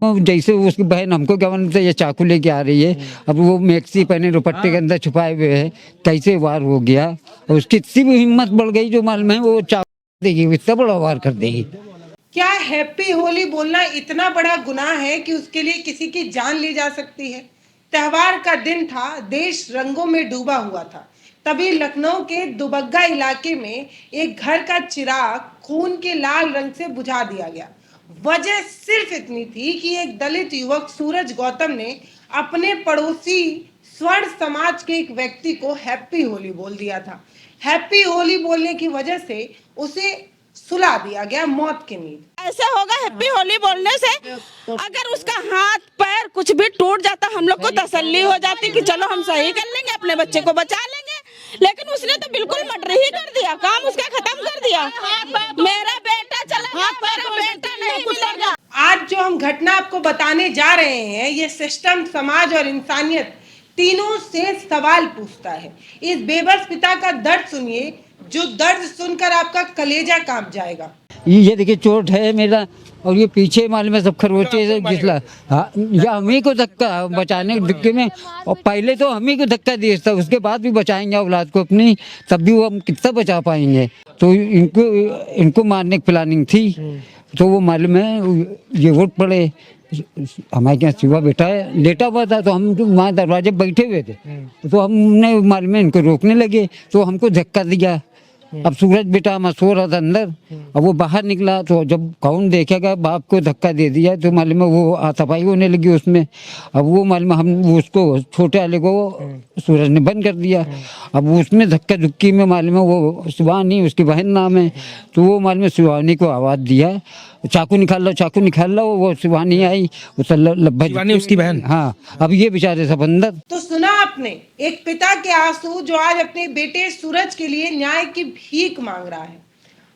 जैसे उसकी बहन हमको क्या मालूम था ये चाकू लेके आ रही है, अब वो मैक्सी पहने दुपट्टे के अंदर छुपाए हुए है, कैसे वार हो गया। और उसकी इतनी भी हिम्मत बढ़ गई जो मालूम है वो चाकू देगी, इतना बड़ा वार कर देगी। क्या हैप्पी होली बोलना इतना बड़ा गुनाह है कि उसके लिए किसी की जान ली जा सकती है? त्योहार का दिन था, देश रंगों में डूबा हुआ था। तभी लखनऊ के दुबग्गा इलाके में एक घर का चिराग खून के लाल रंग से बुझा दिया गया। वजह सिर्फ इतनी थी कि एक दलित युवक सूरज गौतम ने अपने पड़ोसी स्वर्ण समाज के एक व्यक्ति को हैप्पी होली बोल दिया था। हैप्पी होली बोलने की वजह से उसे सुला दिया गया मौत की नींद। ऐसे होगा हैप्पी होली बोलने से, अगर उसका हाथ पैर कुछ भी टूट जाता हम लोग को तसल्ली हो जाती कि चलो हम सही कर लेंगे, अपने बच्चे को बचा लेंगे। लेकिन उसने तो बिल्कुल मर्डर ही कर दिया, काम उसका खत्म कर दिया। मेरा बेटा चला गया, मेरा बेटा नहीं मिलेगा। आज जो हम घटना आपको बताने जा रहे हैं, ये सिस्टम, समाज और इंसानियत तीनों से सवाल पूछता है। इस बेबस पिता का दर्द सुनिए, जो दर्द सुनकर आपका कलेजा कांप जाएगा। ये देखिए चोट है मेरा, और ये पीछे मालूम है सब खरोचे से घिसला। हाँ, या हम ही को धक्का बचाने के धक्के में, और पहले तो हम ही को धक्का दिए था, उसके बाद भी बचाएंगे औलाद को अपनी, तब भी वो हम कितना बचा पाएंगे। तो इनको मारने की प्लानिंग थी, तो वो मालूम है ये वोट पड़े। हमारे यहाँ शिवा बेटा है, लेटा हुआ था, तो हम वहाँ दरवाजे बैठे हुए थे, तो हमने मालूम है इनको रोकने लगे, तो हमको धक्का दिया। अब सूरज बेटा हमारा सो रहा था अंदर, अब वो बाहर निकला, तो जब कौन देखेगा बाप को धक्का दे दिया, तो मालूम है वो हाथापाई होने लगी उसमें। अब वो मालूम हम उसको छोटे वाले को सूरज ने बंद कर दिया। अब उसमें धक्का धुक्की में मालूम है वो शिवानी उसकी बहन नाम है, तो वो मालूम है शिवानी को आवाज़ दिया चाकू निकाल लो, चाकू निकाल लो। वो शिवानी आई, उसे शिवानी उसकी बहन। हाँ, अब ये बेचारे सब अंदर। तो सुना आपने, एक पिता के आंसू जो आज अपने बेटे सूरज के लिए न्याय की भीख मांग रहा है।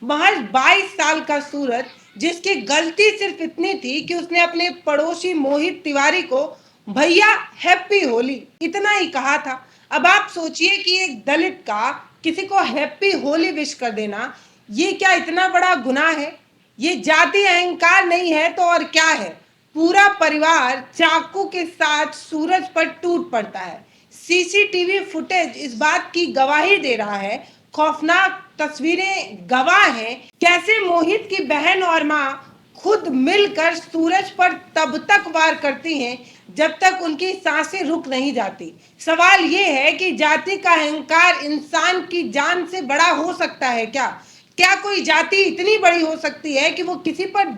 महज 22 साल का सूरज, जिसकी गलती सिर्फ इतनी थी कि उसने अपने पड़ोसी मोहित तिवारी को भैया हैप्पी होली इतना ही कहा था। अब आप सोचिए कि एक दलित का किसी को हैप्पी होली विश कर देना, ये क्या इतना बड़ा गुनाह है? ये जाति अहंकार नहीं है तो और क्या है? पूरा परिवार चाकू के साथ सूरज पर टूट पड़ता है। सीसीटीवी फुटेज इस बात की गवाही दे रहा है, खौफनाक तस्वीरें गवाह हैं कैसे मोहित की बहन और मां खुद मिलकर सूरज पर तब तक वार करती हैं जब तक उनकी सांसें रुक नहीं जाती। सवाल ये है कि जाति का अहंकार इंसान की जान से बड़ा हो सकता है क्या? क्या कोई जाति इतनी बड़ी हो सकती है कि वो किसी पर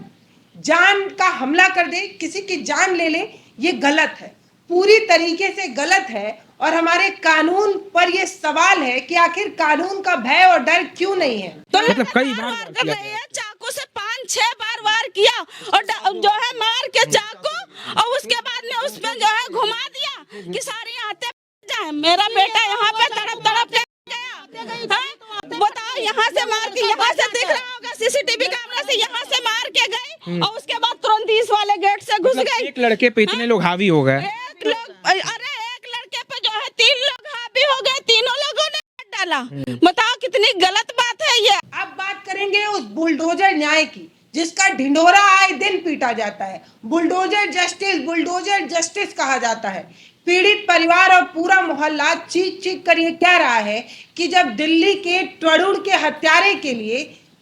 जान का हमला कर दे, किसी की जान ले ले? ये गलत है, पूरी तरीके से गलत है। और हमारे कानून पर ये सवाल है कि आखिर कानून का भय और डर क्यों नहीं है? तो मतलब कई बार वार कर रही है, चाकू से 5-6 बार वार किया, और जो है मार के चाकू, और उसके बाद में उसमें जो है घुमा दिया कि सारी आते जाए। मेरा बेटा यहाँ पे तड़प तड़प के गया। बताओ, यहाँ से मार के, यहाँ से दिख रहा होगा सीसीटीवी कैमरा से, यहाँ से मार के गए, और उसके बाद तुरंत इस वाले गेट से घुस गए। एक लड़के पे इतने लोग हावी हो गए। अरे एक लड़के पे जो है 3 लोग हावी हो गए, तीनों लोगों ने डाला। बताओ कितनी गलत बात है ये। अब बात करेंगे उस बुलडोजर न्याय की, जिसका ढिंढोरा आए दिन पीटा जाता है। बुलडोजर जस्टिस कहा जाता है। पीड़ित परिवार और पूरा मोहल्ला चीख चीख कर ये कह रहा है कि जब दिल्ली के टड़ुड़ के हत्यारे के लिए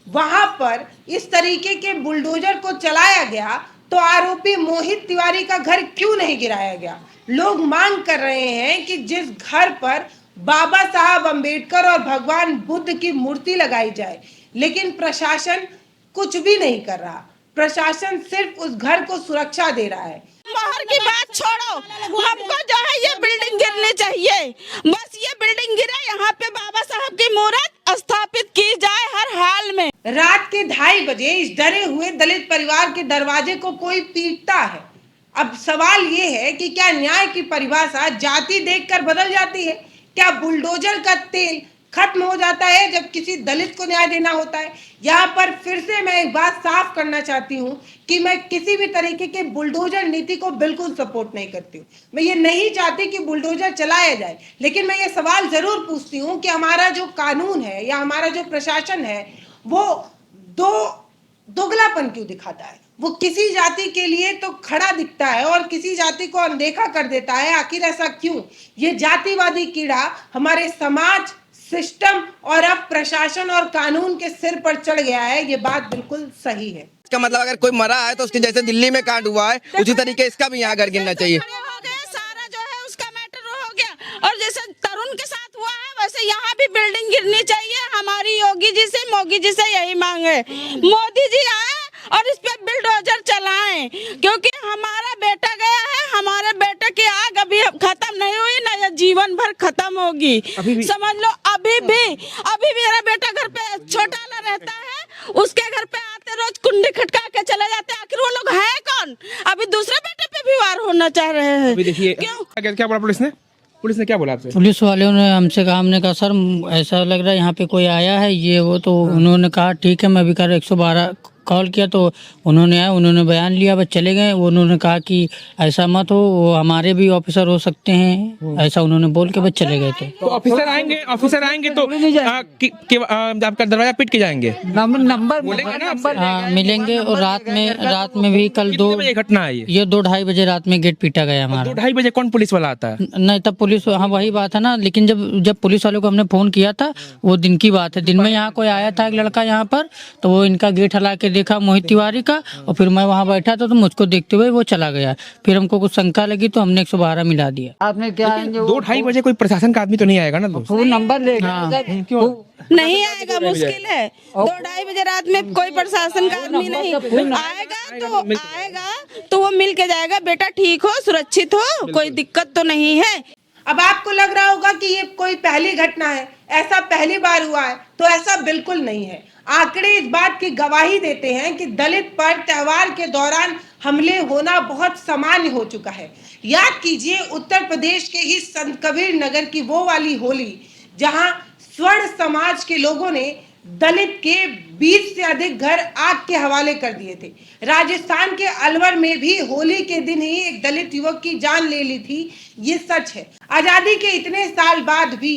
वहां पर इस तरीके के बुलडोजर को चलाया गया, तो आरोपी मोहित तिवारी का घर क्यों नहीं गिराया गया? लोग मांग कर रहे हैं कि जिस घर पर बाबा साहब अंबेडकर और भगवान बुद्ध की मूर्ति लगाई जाए, लेकिन प्रशासन कुछ भी नहीं कर रहा। प्रशासन सिर्फ उस घर को सुरक्षा दे रहा है। मोहर की बात छोड़ो, हमको जो है ये बिल्डिंग गिरनी चाहिए। बस ये बिल्डिंग गिरे, यहाँ पे बाबा साहब की मूर्त स्थापित की जाए हर हाल में। रात के 2:30 बजे इस डरे हुए दलित परिवार के दरवाजे को कोई पीटता है। अब सवाल ये है कि क्या न्याय की परिभाषा जाति देखकर बदल जाती है? क्या बुलडोजर का तेल खत्म हो जाता है जब किसी दलित को न्याय देना होता है? यहाँ पर फिर से मैं एक बात साफ करना चाहती हूँ कि मैं किसी भी तरीके के बुलडोजर नीति को बिल्कुल सपोर्ट नहीं करती हूँ। मैं ये नहीं चाहती कि बुलडोजर चलाया जाए, लेकिन मैं ये सवाल जरूर पूछती हूँ कि हमारा जो कानून है या हमारा जो प्रशासन है वो दोगलापन क्यों दिखाता है? वो किसी जाति के लिए तो खड़ा दिखता है और किसी जाति को अनदेखा कर देता है। आखिर ऐसा क्यों? ये जातिवादी कीड़ा हमारे समाज, सिस्टम और अब प्रशासन और कानून के सिर पर चढ़ गया है। ये बात बिल्कुल सही है। इसका मतलब अगर कोई मरा है तो उसके जैसे दिल्ली में कांड हुआ है उसी तरीके इसका भी यहाँ घर गिरना चाहिए। सारा जो है उसका मैटर हो गया और जैसे तरुण के साथ हुआ है वैसे यहाँ भी बिल्डिंग गिरनी चाहिए। हमारी योगी जी से, मोगी जी से यही मांग है, मोदी जी आए और इस पे बुलडोजर चलाएं, क्योंकि हमारा बेटा गया है। हमारे बेटे की आग अभी खत्म नहीं हुई, ना ये जीवन भर खत्म होगी। समझ लो अभी भी मेरा बेटा घर पे छोटा वाला रहता है, उसके घर पे आते रोज कुंडी खटका के चले जाते हैं। आखिर वो लोग हैं कौन? अभी दूसरे बेटे पे भी वार होना चाह रहे हैं। अभी देखिए क्यों? क्या बोला पुलिस ने क्या बोला आपसे? पुलिस वालों ने हमसे कहा, हमने कहा सर ऐसा लग रहा है यहाँ पे कोई आया है ये वो, तो उन्होंने कहा ठीक है मैं अभी कर 112 कॉल किया तो उन्होंने आया, उन्होंने बयान लिया, बस चले गए। उन्होंने कहा कि ऐसा मत हो, वो हमारे भी ऑफिसर हो सकते हैं, ऐसा उन्होंने बोल के बस चले गए थे। तो ऑफिसर आएंगे तो आपका दरवाजा पीट के जाएंगे? नंबर बोलेंगे ना आपसे? हाँ मिलेंगे। और रात में भी कल कितने बजे घटना है ये? 2-2:30 बजे रात में गेट पीटा गया हमारा। 2-2:30 बजे कौन पुलिस वाला आता है? नहीं तब पुलिस, हाँ वही बात है ना, लेकिन जब पुलिस वालों को हमने फोन किया था वो दिन की बात है। दिन में यहाँ कोई आया था एक लड़का यहाँ पर, तो वो इनका गेट हला के देखा मोहित तिवारी का, और फिर मैं वहाँ बैठा था तो मुझको देखते हुए वो चला गया। फिर हमको कुछ शंका लगी तो हमने 112 मिला दिया। आपने क्या 2-2:30 बजे कोई प्रशासन का आदमी तो नहीं आएगा ना? फोन नंबर ले क्यों? नहीं आएगा, मुश्किल है। 2-2:30 बजे रात में कोई प्रशासन का आदमी नहीं आएगा तो वो मिल के जाएगा। बेटा ठीक हो, सुरक्षित हो, कोई दिक्कत तो नहीं है। अब आपको लग रहा होगा कि ये कोई पहली घटना है, ऐसा पहली बार हुआ है, तो ऐसा बिल्कुल नहीं है। आंकड़े इस बात की गवाही देते हैं कि दलित पर त्योहार के दौरान हमले होना बहुत सामान्य हो चुका है। याद कीजिए उत्तर प्रदेश के ही संत कबीर नगर की वो वाली होली जहां स्वर्ण समाज के लोगों ने दलित के 20 से अधिक घर आग के हवाले कर दिए थे। राजस्थान के अलवर में भी होली के दिन ही एक दलित युवक की जान ले ली थी। ये सच है। आजादी के इतने साल बाद भी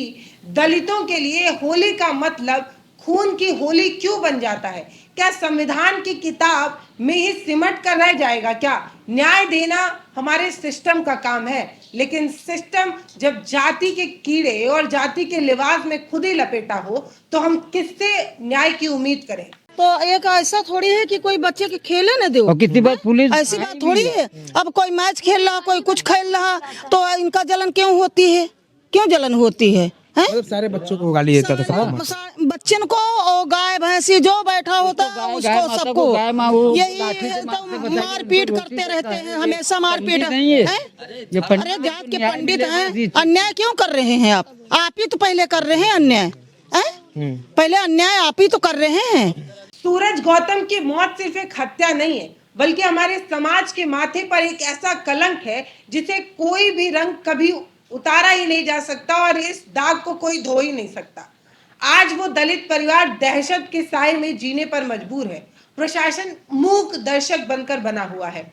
दलितों के लिए होली का मतलब खून की होली क्यों बन जाता है? क्या संविधान की किताब में ही सिमट कर रह जाएगा क्या? न्याय देना हमारे सिस्टम का काम है, लेकिन सिस्टम जब जाति के कीड़े और जाति के लिबास में खुद ही लपेटा हो तो हम किससे न्याय की उम्मीद करें? तो एक ऐसा थोड़ी है कि कोई बच्चे के खेले न दो। और कितनी बार पुलिस ऐसी बात थोड़ी है। अब कोई मैच खेल रहा, कोई कुछ खेल रहा, तो इनका जलन क्यों होती है? क्यों जलन होती है? मतलब सारे बच्चों को गाली देता था बच्चन को और गाय भैंसी जो बैठा होता है उसको सबको यही मारपीट करते रहते हैं, हमेशा मारपीट। अरे जात के पंडित हैं, अन्याय क्यों कर रहे हैं आप? आप ही तो पहले कर रहे हैं अन्याय, पहले अन्याय आप ही तो कर रहे हैं। सूरज गौतम की मौत सिर्फ एक हत्या नहीं है, बल्कि हमारे समाज के माथे पर एक ऐसा कलंक है जिसे कोई भी रंग कभी उतारा ही नहीं जा सकता और इस दाग को कोई धो ही नहीं सकता। आज वो दलित परिवार दहशत के साए में जीने पर मजबूर है। प्रशासन मूक दर्शक बनकर बना हुआ है।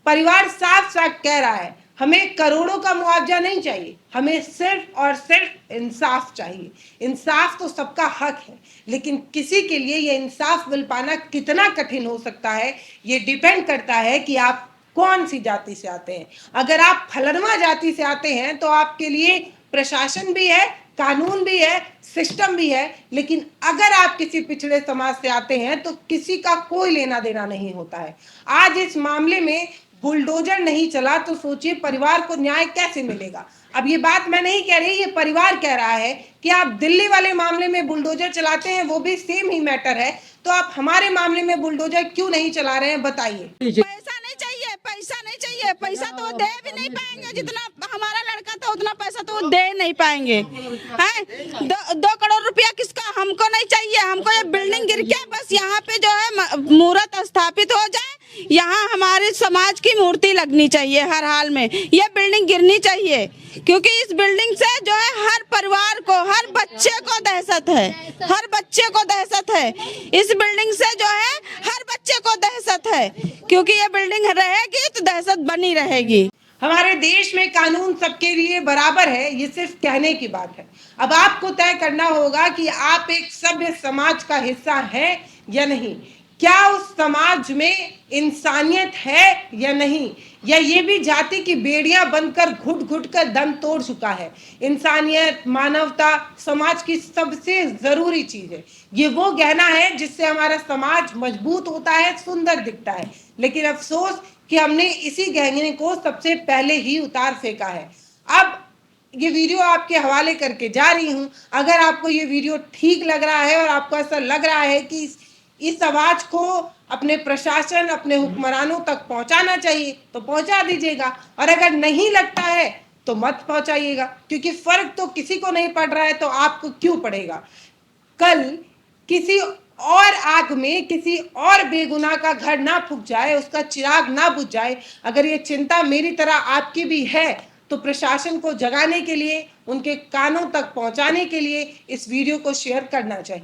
परिवार साफ साफ कह रहा है हमें करोड़ों का मुआवजा नहीं चाहिए, हमें सिर्फ और सिर्फ इंसाफ चाहिए। इंसाफ तो सबका हक है, लेकिन किसी के लिए ये इंसाफ मिल पाना कितना कठिन हो सकता है ये डिपेंड करता है कि आप कौन सी जाति से आते हैं। अगर आप फलनवा जाति से आते हैं तो आपके लिए प्रशासन भी है, कानून भी है, सिस्टम भी है, लेकिन अगर आप किसी पिछड़े समाज से आते हैं तो किसी का कोई लेना देना नहीं होता है। आज इस मामले में बुलडोजर नहीं चला तो सोचिए परिवार को न्याय कैसे मिलेगा। अब ये बात मैं नहीं कह रही, ये परिवार कह रहा है कि आप दिल्ली वाले मामले में बुलडोजर चलाते हैं, वो भी सेम ही मैटर है, तो आप हमारे मामले में बुलडोजर क्यों नहीं चला रहे हैं, बताइए। पैसा नहीं चाहिए, पैसा नहीं चाहिए, पैसा तो दे भी नहीं पाएंगे। जितना हमारा लड़का था उतना पैसा तो वो दे नहीं पाएंगे। हैं 2 करोड़ रुपया किसका? हमको नहीं चाहिए। हमको ये बिल्डिंग गिर के बस यहाँ पे जो है मूर्त स्थापित हो जाए, यहाँ हमारे समाज की मूर्ति लगनी चाहिए हर हाल में। ये बिल्डिंग गिरनी चाहिए, क्योंकि इस बिल्डिंग से जो है हर परिवार को, हर बच्चे को दहशत है, हर बच्चे को दहशत है। इस बिल्डिंग से जो है हर बच्चे को दहशत है, क्योंकि ये बिल्डिंग रहेगी तो दहशत बनी रहेगी। हमारे देश में कानून सबके लिए बराबर है, ये सिर्फ कहने की बात है। अब आपको तय करना होगा कि आप एक सभ्य समाज का हिस्सा हैं या नहीं। क्या उस समाज में इंसानियत है या नहीं, या ये भी जाति की बेड़ियां बनकर घुट घुट कर दम तोड़ चुका है। इंसानियत, मानवता समाज की सबसे जरूरी चीज है। ये वो गहना है जिससे हमारा समाज मजबूत होता है, सुंदर दिखता है। लेकिन अफसोस कि हमने इसी गहने को सबसे पहले ही उतार फेंका है। अब ये वीडियो आपके हवाले करके जा रही हूं। अगर आपको ये वीडियो ठीक लग रहा है और आपको ऐसा लग रहा है कि इस आवाज को अपने प्रशासन, अपने हुक्मरानों तक पहुंचाना चाहिए तो पहुंचा दीजिएगा, और अगर नहीं लगता है तो मत पहुंचाइएगा, क्योंकि फर्क तो किसी को नहीं पड़ रहा है तो आपको क्यों पड़ेगा। कल किसी और आग में किसी और बेगुनाह का घर ना फूक जाए, उसका चिराग ना बुझ जाए। अगर ये चिंता मेरी तरह आपकी भी है तो प्रशासन को जगाने के लिए, उनके कानों तक पहुंचाने के लिए इस वीडियो को शेयर करना चाहिए।